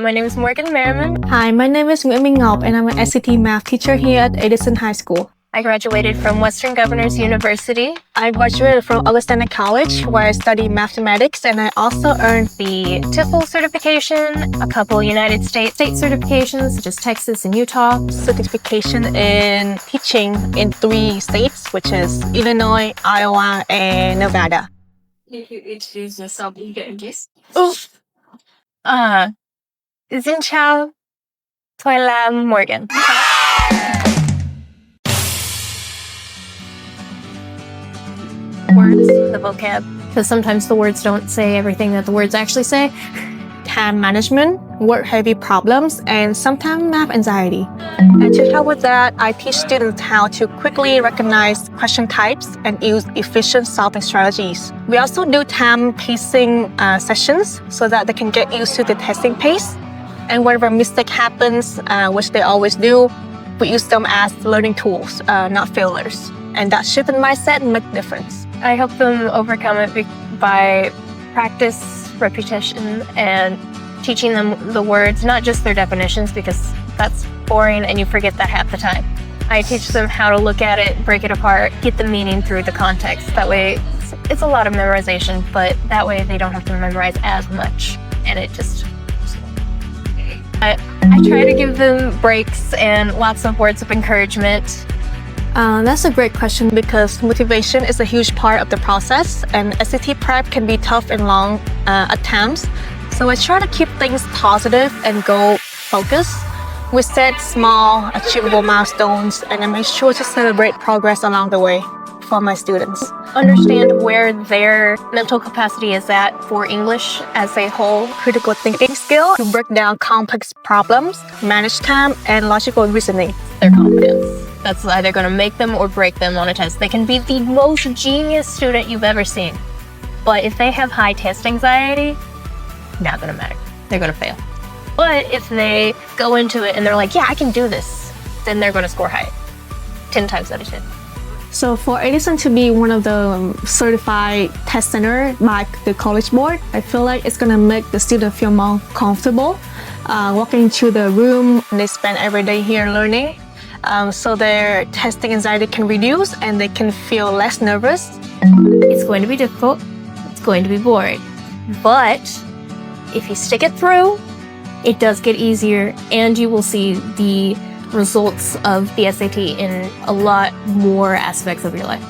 My name is Morgan Marrimon. Hi, my name is Nguyễn Minh Ngọc and I'm an SAT math teacher here at Edison High School. I graduated from Western Governors University. I graduated from Augustana College where I studied mathematics and I also earned The TOEFL certification, a couple United States state certifications such as Texas and Utah. certification in teaching in 3 states, which is Illinois, Iowa, and Nevada. If you introduce yourself, you get a kiss. Xin chào, tôi là Morgan. Words, the vocab, because sometimes the words don't say everything that the words actually say. Time management, work-heavy problems, and sometimes math anxiety. And to help with that, I teach students how to quickly recognize question types and use efficient solving strategies. We also do time pacing sessions so that they can get used to the testing pace. And whenever a mistake happens, which they always do, we use them as learning tools, not failures. And that shift in mindset makes a difference. I help them overcome it by practice, repetition, and teaching them the words, not just their definitions, because that's boring and you forget that half the time. I teach them how to look at it, break it apart, get the meaning through the context. That way, it's a lot of memorization, but that way they don't have to memorize as much. And it just... I try to give them breaks and lots of words of encouragement. That's a great question because motivation is a huge part of the process and SAT prep can be tough and long at times. So I try to keep things positive and goal focused. We set small, achievable milestones and I make sure to celebrate progress along the way for my students. Understand where their mental capacity is at for English as a whole. Critical thinking skill to break down complex problems, manage time, and logical reasoning. Their confidence. That's either going to make them or break them on a test. They can be the most genius student you've ever seen. But if they have high test anxiety, not going to matter. They're going to fail. But if they go into it and they're like, yeah, I can do this, then they're going to score high. 10 times out of 10. So for Edison to be one of the certified test center by the College Board, I feel like it's going to make the student feel more comfortable walking into the room. They spend every day here learning. So their testing anxiety can reduce and they can feel less nervous. It's going to be difficult. It's going to be boring. But if you stick it through, it does get easier and you will see the results of the SAT in a lot more aspects of your life.